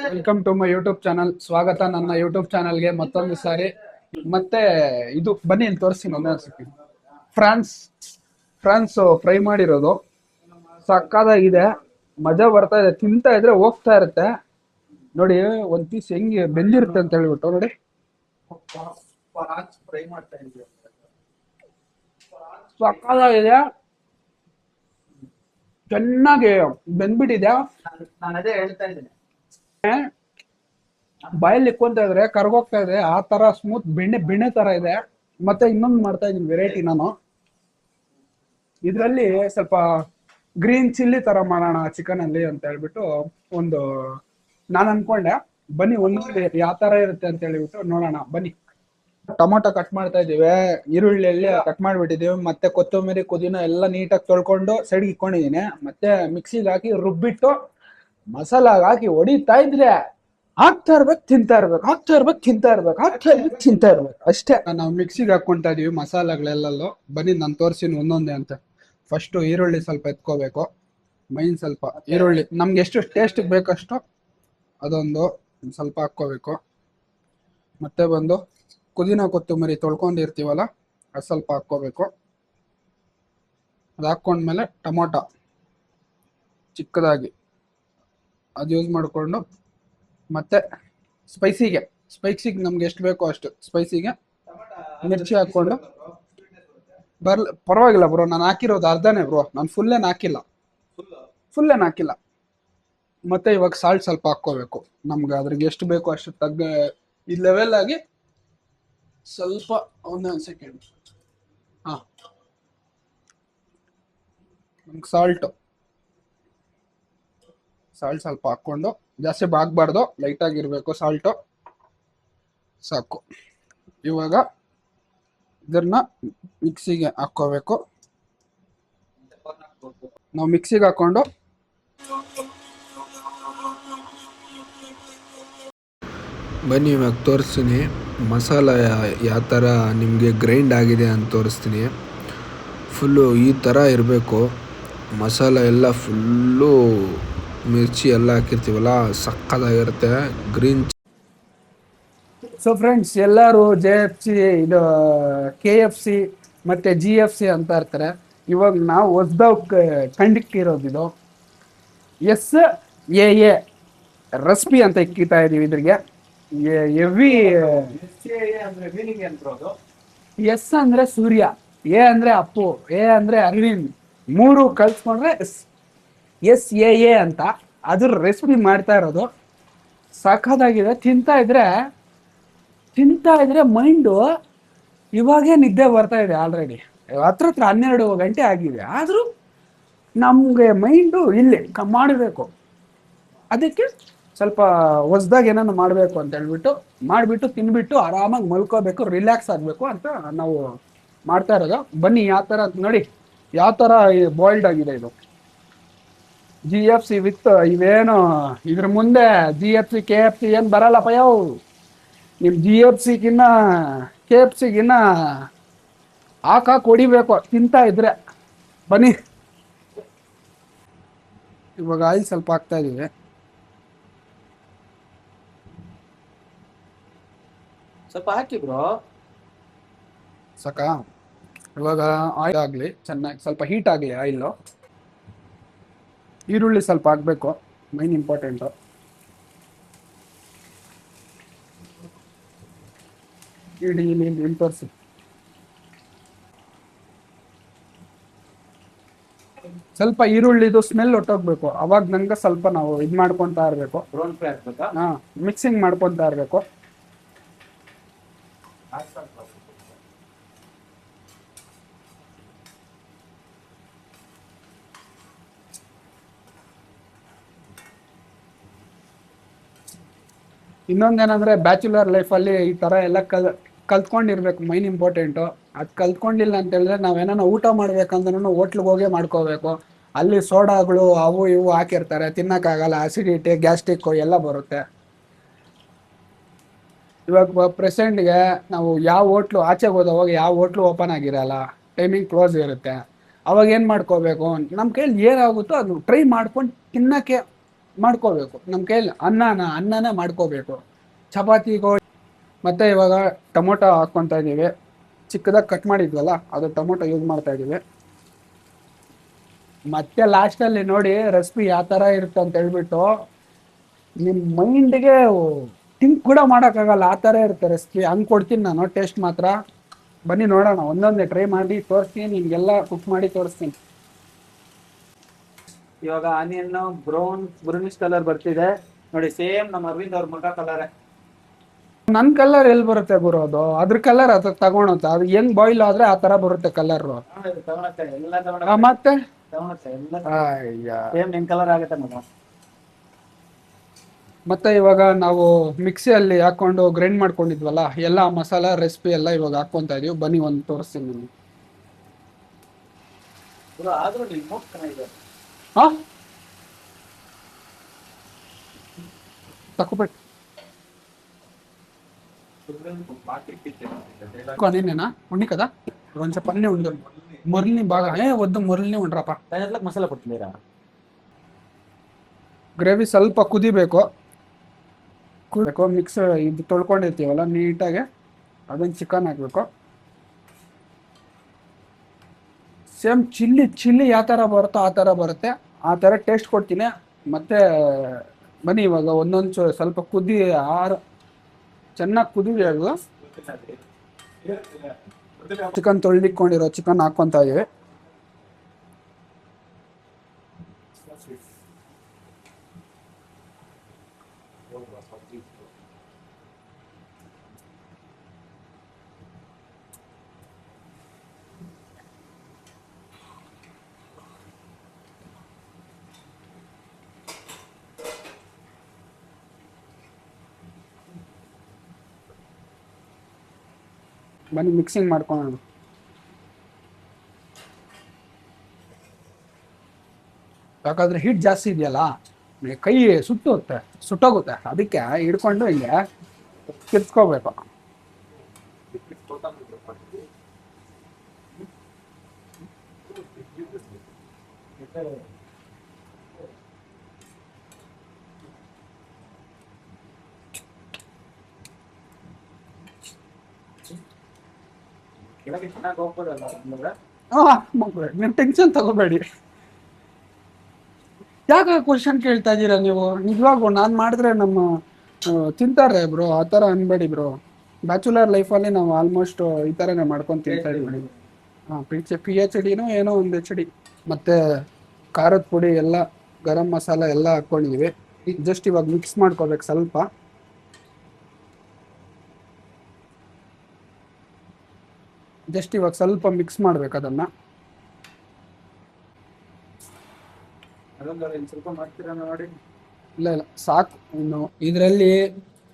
Welcome to my YouTube channel. ಸ್ವಾಗತ ನನ್ನ YouTube ಚಾನಲ್ಗೆ ಮತ್ತೊಂದು ಸಾರಿ. ಮತ್ತೆ ಇದು ಬನ್ನಿ ಇಲ್ಲಿ ತೋರಿಸ್ತೀನಿ ಒಂದೇ ಫ್ರಾನ್ಸ್ ಫ್ರಾನ್ಸ್ ಫ್ರೈ ಮಾಡಿರೋದು ಸಕ್ಕದಾಗಿದೆ. ಮಜಾ ಬರ್ತಾ ಇದೆ, ತಿಂತಾ ಇದ್ರೆ ಹೋಗ್ತಾ ಇರುತ್ತೆ. ನೋಡಿ ಒಂದ್ ಪೀಸ್ ಹೆಂಗೆ ಬೆಂದಿರುತ್ತೆ ಅಂತ ಹೇಳ್ಬಿಟ್ಟು ನೋಡಿ. ಫ್ರೈ ಮಾಡ್ತಾ ಇದ್ದೀವಿ, ಸಕ್ಕದಾಗಿದೆ, ಚೆನ್ನಾಗಿ ಬೆಂದ್ಬಿಟ್ಟಿದೆ. ನಾನು ಅದೇ ಹೇಳ್ತಾ ಇದ್ದೀನಿ, ಬಾಯಲ್ಲಿ ಇಕ್ಕೊಂತ ಇದ್ರೆ ಕರ್ಗೋಗ್ತಾ ಇದೆ, ಆ ತರ ಸ್ಮೂತ್ ಬೆಣ್ಣೆ ಬೆಣ್ಣೆ ತರ ಇದೆ. ಮತ್ತೆ ಇನ್ನೊಂದು ಮಾಡ್ತಾ ಇದೀನಿ ವೆರೈಟಿ. ನಾನು ಇದ್ರಲ್ಲಿ ಸ್ವಲ್ಪ ಗ್ರೀನ್ ಚಿಲ್ಲಿ ತರ ಮಾಡೋಣ ಚಿಕನ್ ಅಲ್ಲಿ ಅಂತ ಹೇಳ್ಬಿಟ್ಟು ಒಂದು ನಾನು ಅನ್ಕೊಂಡೆ. ಬನ್ನಿ ಒಂದು ಯಾವ ತರ ಇರುತ್ತೆ ಅಂತ ಹೇಳ್ಬಿಟ್ಟು ನೋಡೋಣ ಬನ್ನಿ. ಟೊಮೊಟೊ ಕಟ್ ಮಾಡ್ತಾ ಇದೀವಿ, ಈರುಳ್ಳಿಯಲ್ಲಿ ಕಟ್ ಮಾಡ್ಬಿಟ್ಟಿದೀವಿ, ಮತ್ತೆ ಕೊತ್ತಂಬರಿ ಪುದೀನ ಎಲ್ಲ ನೀಟಾಗಿ ತೊಳ್ಕೊಂಡು ಸೈಡ್ಗೆ ಇಟ್ಕೊಂಡಿದೀನಿ. ಮತ್ತೆ ಮಿಕ್ಸಿಗೆ ಹಾಕಿ ರುಬ್ಬಿಟ್ಟು ಮಸಾಲಾಗ ಹಾಕಿ ಹೊಡಿತಾ ಇದ್ರೆ ಹಾಕ್ತಾ ಇರ್ಬೇಕು, ತಿಂತಾ ಇರ್ಬೇಕು, ಹಾಕ್ತಾ ಇರ್ಬೇಕು, ತಿಂತಾ ಇರ್ಬೇಕು, ಹಾಕ್ತಾ ಇರ್ಬೇಕು, ತಿಂತಾ ಇರ್ಬೇಕು ಅಷ್ಟೇ. ನಾವು ಮಿಕ್ಸಿಗೆ ಹಾಕೊಂತಾ ಇದೀವಿ ಮಸಾಲೆಗಳೆಲ್ಲಲ್ಲೂ. ಬನ್ನಿ ನಾನು ತೋರಿಸ್ತೀನಿ ಒಂದೊಂದೇ ಅಂತ. ಫಸ್ಟು ಈರುಳ್ಳಿ ಸ್ವಲ್ಪ ಎತ್ಕೋಬೇಕು, ಮೈನ್ ಸ್ವಲ್ಪ ಈರುಳ್ಳಿ ನಮ್ಗೆ ಎಷ್ಟು ಟೇಸ್ಟ್ ಬೇಕಷ್ಟು ಅದೊಂದು ಸ್ವಲ್ಪ ಹಾಕ್ಕೋಬೇಕು. ಮತ್ತೆ ಬಂದು ಪುದೀನ ಕೊತ್ತಂಬರಿ ತೊಳ್ಕೊಂಡಿರ್ತೀವಲ್ಲ ಅದು ಸ್ವಲ್ಪ ಹಾಕ್ಕೋಬೇಕು. ಅದು ಹಾಕ್ಕೊಂಡ್ಮೇಲೆ ಟೊಮೊಟೊ ಚಿಕ್ಕದಾಗಿ ಅದು ಯೂಸ್ ಮಾಡಿಕೊಂಡು, ಮತ್ತೆ ಸ್ಪೈಸಿಗೆ ನಮ್ಗೆ ಎಷ್ಟು ಬೇಕೋ ಅಷ್ಟು ಸ್ಪೈಸಿಗೆ ಮಿರ್ಚಿ ಹಾಕ್ಕೊಂಡು ಪರವಾಗಿಲ್ಲ ಬ್ರೋ, ನಾನು ಹಾಕಿರೋದು ಅರ್ಧನೇ ಬ್ರೋ, ನಾನು ಫುಲ್ಲೇನು ಹಾಕಿಲ್ಲ. ಮತ್ತೆ ಇವಾಗ ಸಾಲ್ಟ್ ಸ್ವಲ್ಪ ಹಾಕ್ಕೋಬೇಕು, ನಮ್ಗೆ ಅದ್ರಿಗೆ ಎಷ್ಟು ಬೇಕೋ ಅಷ್ಟು ಈ ಲೆವೆಲ್ ಆಗಿ ಸ್ವಲ್ಪ. ಒಂದೊಂದು ಸೆಕೆಂಡ್. ಹಾಂ, ನಮ್ಗೆ ಸಾಲ್ಟ್ ಸ್ವಲ್ಪ ಹಾಕ್ಕೊಂಡು, ಜಾಸ್ತಿ ಬಾಗಬಾರ್ದು, ಲೈಟಾಗಿರ್ಬೇಕು ಸಾಲ್ಟು, ಸಾಕು. ಇವಾಗ ಇದನ್ನ ಮಿಕ್ಸಿಗೆ ಹಾಕ್ಕೋಬೇಕು. ನಾವು ಮಿಕ್ಸಿಗೆ ಹಾಕ್ಕೊಂಡು ಬನ್ನಿ ಇವಾಗ ತೋರಿಸ್ತೀನಿ ಮಸಾಲ ಯಾವ ಥರ ನಿಮಗೆ ಗ್ರೈಂಡ್ ಆಗಿದೆ ಅಂತ ತೋರಿಸ್ತೀನಿ. ಫುಲ್ಲು ಈ ಥರ ಇರಬೇಕು ಮಸಾಲ ಎಲ್ಲ, ಫುಲ್ಲು ಮಿರ್ಚಿ ಎಲ್ಲ ಹಾಕಿರ್ತೀವಲ್ಲ ಸಕ್ಕದಾಗಿರುತ್ತೆ ಗ್ರೀನ್. ಸೊ ಫ್ರೆಂಡ್ಸ್, ಎಲ್ಲರೂ JFC, ಇದು KFC ಮತ್ತೆ GFC ಅಂತ ಇರ್ತಾರೆ. ಇವಾಗ ನಾವು ಹೊಸ್ದಾಗಿ ಕಂಡಿಕ್ಕಿರೋದು ಇದು SAA ರೆಸಿಪಿ ಅಂತ ಇಕ್ಕಿತಾ ಇದೀವಿ. ಇದ್ರಿಗೆ ಹೆವಿ. ಎಸ್ ಅಂದ್ರೆ ಸೂರ್ಯ, ಎ ಅಂದ್ರೆ ಅಪ್ಪು, ಎ ಅಂದ್ರೆ ಅರವಿಂದ್, ಮೂರು ಕಲ್ಸ್ಕೊಂಡ್ರೆ SAA ಅಂತ ಅದ್ರ ರೆಸಿಪಿ ಮಾಡ್ತಾ ಇರೋದು. ಸಖತ್ತಾಗಿದೆ. ತಿಂತಾ ಇದ್ರೆ ಮೈಂಡು ಇವಾಗೇ ನಿದ್ದೆ ಬರ್ತಾ ಇದೆ. ಆಲ್ರೆಡಿ ಹತ್ರ 12 ಗಂಟೆ ಆಗಿದೆ, ಆದರೂ ನಮಗೆ ಮೈಂಡು ಇಲ್ಲಿ ಮಾಡಬೇಕು. ಅದಕ್ಕೆ ಸ್ವಲ್ಪ ಹೊಸ್ದಾಗಿ ಏನಾದ್ರು ಮಾಡಬೇಕು ಅಂತ ಹೇಳ್ಬಿಟ್ಟು ಮಾಡಿಬಿಟ್ಟು ತಿನ್ಬಿಟ್ಟು ಆರಾಮಾಗಿ ಮಲ್ಕೋಬೇಕು, ರಿಲ್ಯಾಕ್ಸ್ ಆಗಬೇಕು ಅಂತ ನಾವು ಮಾಡ್ತಾ ಇರೋದು. ಬನ್ನಿ ಯಾವ ಥರ ನೋಡಿ, ಯಾವ ಥರ ಬಾಯ್ಲ್ಡ್ ಆಗಿದೆ ಇದು. GFC ವಿತ್ ಇವೇನು ಇದ್ರ ಮುಂದೆ GFC KFC ಏನು ಬರಲ್ಲಪ್ಪ ಯಾವ. ನಿಮ್ಮ GFCಗಿನ್ನ KFCಗಿನ್ನ ಹಾಕಾಕ್ ಹೊಡಿಬೇಕು ತಿಂತಾ ಇದ್ರೆ. ಬನ್ನಿ ಇವಾಗ ಆಯಿಲ್ ಸ್ವಲ್ಪ ಹಾಕ್ತಾ ಇದೀವಿ. ಸ್ವಲ್ಪ ಹಾಕಿ ಬ್ರೋ, ಸಾಕಾ? ಇವಾಗ ಆಯಿಲ್ ಆಗಲಿ, ಚೆನ್ನಾಗಿ ಸ್ವಲ್ಪ ಹೀಟ್ ಆಗಲಿ ಆಯಿಲು. ಈರುಳ್ಳಿ ಸ್ವಲ್ಪ ಹಾಕಬೇಕು, ಮೈನ್ ಇಂಪಾರ್ಟೆಂಟು. ಇಲ್ಲಿ ತೋರಿಸಿ. ಸ್ವಲ್ಪ ಈರುಳ್ಳಿದು ಸ್ಮೆಲ್ ಹೊಟ್ಟೋಗ್ಬೇಕು, ಅವಾಗ ನಂಗೆ ಸ್ವಲ್ಪ ನಾವು ಇದು ಮಾಡ್ಕೊತಾ ಇರಬೇಕು. ಹಾಂ, ಮಿಕ್ಸಿಂಗ್ ಮಾಡ್ಕೊತಾ ಇರಬೇಕು. ಇನ್ನೊಂದೇನಂದ್ರೆ ಬ್ಯಾಚುಲರ್ ಲೈಫಲ್ಲಿ ಈ ಥರ ಎಲ್ಲ ಕಲ್ತ್ಕೊಂಡಿರ್ಬೇಕು, ಮೈನ್ ಇಂಪಾರ್ಟೆಂಟು. ಅದು ಕಲ್ತ್ಕೊಂಡಿಲ್ಲ ಅಂತ ಹೇಳಿದ್ರೆ ನಾವೇನೋ ಊಟ ಮಾಡ್ಬೇಕಂದ್ರೂ ಹೋಟ್ಲಿಗೆ ಹೋಗೇ ಮಾಡ್ಕೋಬೇಕು. ಅಲ್ಲಿ ಸೋಡಾಗಳು ಅವು ಇವು ಹಾಕಿರ್ತಾರೆ, ತಿನ್ನೋಕ್ಕಾಗಲ್ಲ, ಆಸಿಡಿಟಿ ಗ್ಯಾಸ್ಟ್ರಿಕ್ಕು ಎಲ್ಲ ಬರುತ್ತೆ. ಇವಾಗ ಪ್ರೆಸೆಂಟ್ಗೆ ನಾವು ಯಾವ ಹೋಟ್ಲು ಆಚೆಗೆ ಹೋದವಾಗ ಯಾವ ಹೋಟ್ಲು ಓಪನ್ ಆಗಿರಲ್ಲ, ಟೈಮಿಂಗ್ ಕ್ಲೋಸ್ ಇರುತ್ತೆ. ಅವಾಗ ಏನು ಮಾಡ್ಕೋಬೇಕು, ನಮ್ಮ ಕೈಯಲ್ಲಿ ಏನಾಗುತ್ತೋ ಅದು ಟ್ರೈ ಮಾಡ್ಕೊಂಡು ತಿನ್ನೋಕ್ಕೆ ಮಾಡ್ಕೋಬೇಕು. ನಮ್ಮ ಕೈಯಲ್ಲಿ ಅನ್ನನೇ ಮಾಡ್ಕೋಬೇಕು. ಚಪಾತಿಗೋ. ಮತ್ತೆ ಇವಾಗ ಟೊಮೊಟೊ ಹಾಕ್ಕೊತಾ ಇದ್ದೀವಿ. ಚಿಕ್ಕದಾಗಿ ಕಟ್ ಮಾಡಿದ್ವಲ್ಲ ಅದು ಟೊಮೊಟೊ ಯೂಸ್ ಮಾಡ್ತಾ ಇದ್ದೀವಿ. ಮತ್ತೆ ಲಾಸ್ಟಲ್ಲಿ ನೋಡಿ ರೆಸಿಪಿ ಯಾವ ಥರ ಇರುತ್ತೆ ಅಂತ ಹೇಳ್ಬಿಟ್ಟು ನಿಮ್ಮ ಮೈಂಡ್ಗೆ ಥಿಂಕ್ ಕೂಡ ಮಾಡೋಕ್ಕಾಗಲ್ಲ, ಆ ಥರ ಇರುತ್ತೆ ರೆಸಿಪಿ. ಹಂಗೆ ಕೊಡ್ತೀನಿ ನಾನು ಟೇಸ್ಟ್ ಮಾತ್ರ. ಬನ್ನಿ ನೋಡೋಣ, ಒಂದೊಂದೇ ಟ್ರೈ ಮಾಡಿ ತೋರಿಸ್ತೀನಿ, ನಿಮಗೆಲ್ಲ ಕುಕ್ ಮಾಡಿ ತೋರಿಸ್ತೀನಿ. ಇವಾಗ ಆನಿಯನ್ ಬ್ರೌನಿಶ್ ಕಲರ್ ಬರ್ತಿದೆ ನೋಡಿ, ಸೇಮ್ ನಮ್ಮ ಅರವಿಂದ್ ಅವ್ರ ಮುಖ ಕಲರ್. ನನ್ನ ಕಲರ್ ಎಲ್ಲಿ ಬರುತ್ತೆ ಗುರು? ಅದು ಅದ್ರ ಕಲರ್ ಅದು ತಗೊಳುತ್ತೆ, ಅದು ಹೆಂಗ್ ಬಾಯ್ಲ್ ಆದ್ರೆ ಆ ತರ ಬರುತ್ತೆ ಕಲರ್. ಮತ್ತೆ ಸೇಮ್ ನಿನ್ ಕಲರ್ ಆಗುತ್ತೆ ಮೇಡಮ್. ಮತ್ತೆ ಇವಾಗ ನಾವು ಮಿಕ್ಸಿಯಲ್ಲಿ ಹಾಕೊಂಡು ಗ್ರೈಂಡ್ ಮಾಡ್ಕೊಂಡಿದ್ವಲ್ಲ ಎಲ್ಲ ಮಸಾಲ ರೆಸಿಪಿ ಎಲ್ಲ ಇವಾಗ ಹಾಕೊಂತ ಇದೀವಿ. ಬನ್ನಿ ಒಂದು ತೋರಿಸ್ತೀನಿ ನಿಮ್ಗೆ. ಆದ್ರೂ ನಿನ್ ಮೂಗ್ ಚೆನ್ನಾಗಿದೆ. ಹಾ ತಕೋಬೇಕು కొనేనా ఉండి కదా కొంచెం పన్నే ఉండు మురళిని బాగా వద్దు మురళిని ఉంಡ್ರಪ್ಪ. ಮಸಾಲೆ ಕೊಡ್ತೀರಾ? ಗ್ರೇವಿ ಸ್ವಲ್ಪ ಕುದಿಬೇಕು. ಮಿಕ್ಸ್ ಇದು ತೊಳ್ಕೊಂಡಿರ್ತೀವಲ್ಲ ನೀಟಾಗಿ ಅದನ್ನು ಚಿಕನ್ ಹಾಕಬೇಕು. ಸೇಮ್ ಚಿಲ್ಲಿ ಯಾವ ಥರ ಬರುತ್ತೋ ಆ ಥರ ಬರುತ್ತೆ, ಆ ಥರ ಟೇಸ್ಟ್ ಕೊಡ್ತೀನಿ. ಮತ್ತೆ ಬನ್ನಿ ಇವಾಗ ಒಂದೊಂದು ಸ್ವಲ್ಪ ಚೆನ್ನಾಗಿ ಕುದಿಲಿ. ಅದು ಚಿಕನ್ ತೊಳೆದಿಟ್ಕೊಂಡಿರೋ ಚಿಕನ್ ಹಾಕ್ಕೊತಾ ಇದೀವಿ. ಬನ್ನಿ ಮಿಕ್ಸಿಂಗ್ ಮಾಡ್ಕೊಳ್ಳೋಣ. ಯಾಕಂದ್ರೆ ಹೀಟ್ ಜಾಸ್ತಿ ಇದೆಯಲ್ಲ, ಕೈ ಸುಟ್ಟೋಗುತ್ತೆ. ಅದಕ್ಕೆ ಹಿಡ್ಕೊಂಡು ಹಿಂಗೆ ಕಿರ್ಸ್ಕೋಬೇಕು. ಚೆನ್ನಾಗಿ ಹೋಗ್ಬೋದಲ್ಲ ನೀವು ಟೆನ್ಷನ್ ತಗೋಬೇಡಿ. ಯಾಕೆ ಕ್ವಶನ್ ಕೇಳ್ತಾ ಇದ್ದೀರಾ ನೀವು? ನಿಜವಾಗೂ ನಾನು ಮಾಡಿದ್ರೆ ನಮ್ಮ ತಿಂತಾರೆ ಬ್ರೋ, ಆ ಥರ ಅನ್ಬೇಡಿ ಬ್ರೋ. ಬ್ಯಾಚುಲರ್ ಲೈಫಲ್ಲಿ ನಾವು ಆಲ್ಮೋಸ್ಟ್ ಈ ಥರನೇ ಮಾಡ್ಕೊಂಡು ತಿಂತಾ ಇದ್ದೀವಿ. ಹಾಂ, PhD ಏನೋ ಒಂದು HD. ಮತ್ತು ಖಾರದ ಪುಡಿ ಎಲ್ಲ, ಗರಂ ಮಸಾಲ ಎಲ್ಲ ಹಾಕ್ಕೊಂಡಿದ್ದೀವಿ. ಜಸ್ಟ್ ಇವಾಗ ಮಿಕ್ಸ್ ಮಾಡ್ಕೋಬೇಕು ಸ್ವಲ್ಪ. ಜಸ್ಟ್ ಇವಾಗ ಸ್ವಲ್ಪ ಮಿಕ್ಸ್ ಮಾಡ್ಬೇಕು ಅದನ್ನ. ಸ್ವಲ್ಪ ಮಾಡ್ತೀರಾ ನೋಡಿ? ಇಲ್ಲ ಸಾಕು. ಇನ್ನು ಇದರಲ್ಲಿ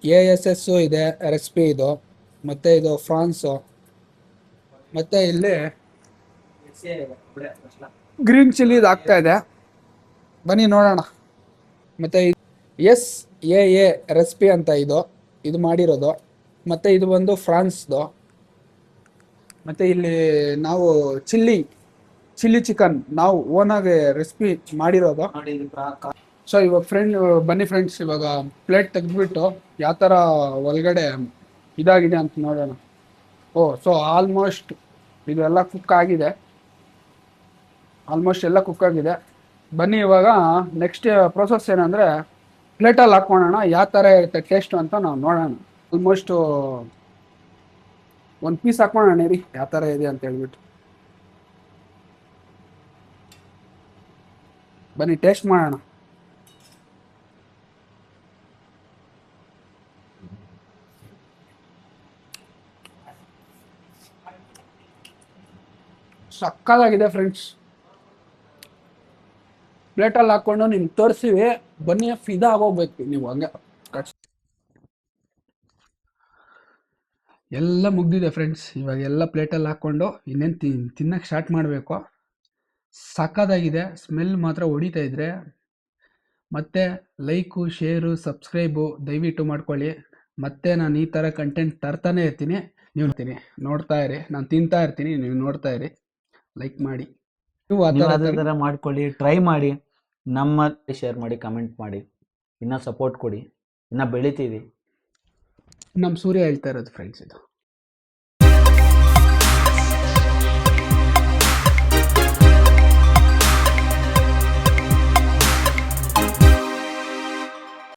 ASS ಇದೆ ರೆಸಿಪಿ ಇದು, ಮತ್ತೆ ಇದು ಫ್ರಾನ್ಸು, ಮತ್ತೆ ಇಲ್ಲಿ ಗ್ರೀನ್ ಚಿಲ್ಲಿ ಆಗ್ತಾ ಇದೆ. ಬನ್ನಿ ನೋಡೋಣ. ಮತ್ತೆ SAA ರೆಸಿಪಿ ಅಂತ ಇದು ಮಾಡಿರೋದು. ಮತ್ತೆ ಇದು ಬಂದು ಫ್ರಾನ್ಸ್ದು. ಮತ್ತೆ ಇಲ್ಲಿ ನಾವು ಚಿಲ್ಲಿ ಚಿಕನ್ ನಾವು ಓನಾಗಿ ರೆಸಿಪಿ ಮಾಡಿರೋದು. ಸೊ ಇವಾಗ ಬನ್ನಿ ಫ್ರೆಂಡ್ಸ್, ಇವಾಗ ಪ್ಲೇಟ್ ತೆಗೆದ್ಬಿಟ್ಟು ಯಾವ ಥರ ಒಳಗಡೆ ಇದಾಗಿದೆ ಅಂತ ನೋಡೋಣ. ಸೊ ಆಲ್ಮೋಸ್ಟ್ ಇದೆಲ್ಲ ಕುಕ್ ಆಗಿದೆ. ಬನ್ನಿ ಇವಾಗ ನೆಕ್ಸ್ಟ್ ಪ್ರೊಸೆಸ್ ಏನಂದರೆ ಪ್ಲೇಟಲ್ಲಿ ಹಾಕ್ಕೊಳ್ಳೋಣ. ಯಾವ ಥರ ಇರುತ್ತೆ ಟೇಸ್ಟು ಅಂತ ನಾವು ನೋಡೋಣ. ಆಲ್ಮೋಸ್ಟ್ ಒಂದು ಪೀಸ್ ಹಾಕ್ಕೊಳ್ಳೋಣ ರೀ, ಯಾವ ಥರ ಇದೆ ಅಂತ ಹೇಳ್ಬಿಟ್ಟು. ಬನ್ನಿ ಟೇಸ್ಟ್ ಮಾಡೋಣ. ಸಕ್ಕತ್ತಾಗಿದೆ ಫ್ರೆಂಡ್ಸ್. ಪ್ಲೇಟಲ್ಲಿ ಹಾಕ್ಕೊಂಡು ನಿಮ್ಗೆ ತೋರಿಸಿವಿ. ಬನ್ನಿ ಫಿದಾ ಆಗೋಗ್ಬೇಕು ನೀವು ಹಂಗೆ. ಎಲ್ಲ ಮುಗ್ದಿದೆ ಫ್ರೆಂಡ್ಸ್. ಇವಾಗ ಎಲ್ಲ ಪ್ಲೇಟಲ್ಲಿ ಹಾಕ್ಕೊಂಡು ಇನ್ನೇನು ತಿನ್ನಕ್ಕೆ ಸ್ಟಾರ್ಟ್ ಮಾಡಬೇಕು. ಸಕ್ಕತ್ತಾಗಿದೆ. ಸ್ಮೆಲ್ ಮಾತ್ರ ಹೊಡಿತಾ ಇದ್ರೆ. ಮತ್ತು ಲೈಕು, ಶೇರು, ಸಬ್ಸ್ಕ್ರೈಬು ದಯವಿಟ್ಟು ಮಾಡ್ಕೊಳ್ಳಿ. ಮತ್ತೆ ನಾನು ಈ ಥರ ಕಂಟೆಂಟ್ ತರ್ತಾನೆ ಇರ್ತೀನಿ. ನೀವು ನೋಡ್ತಾ ಇರಿ. ನಾನು ತಿಂತಾ ಇರ್ತೀನಿ, ನೀವು ನೋಡ್ತಾ ಇರಿ. ಲೈಕ್ ಮಾಡಿ. ನೀವು ಅದೇ ಥರ ಮಾಡ್ಕೊಳ್ಳಿ, ಟ್ರೈ ಮಾಡಿ. ನಮ್ಮ ಶೇರ್ ಮಾಡಿ, ಕಮೆಂಟ್ ಮಾಡಿ, ಇನ್ನೂ ಸಪೋರ್ಟ್ ಕೊಡಿ, ಇನ್ನೂ ಬೆಳಿತೀವಿ. ನಮ್ಮ ಸೂರ್ಯ ಹೇಳ್ತಾ ಇರೋದು ಫ್ರೆಂಡ್ಸ್ ಇದು.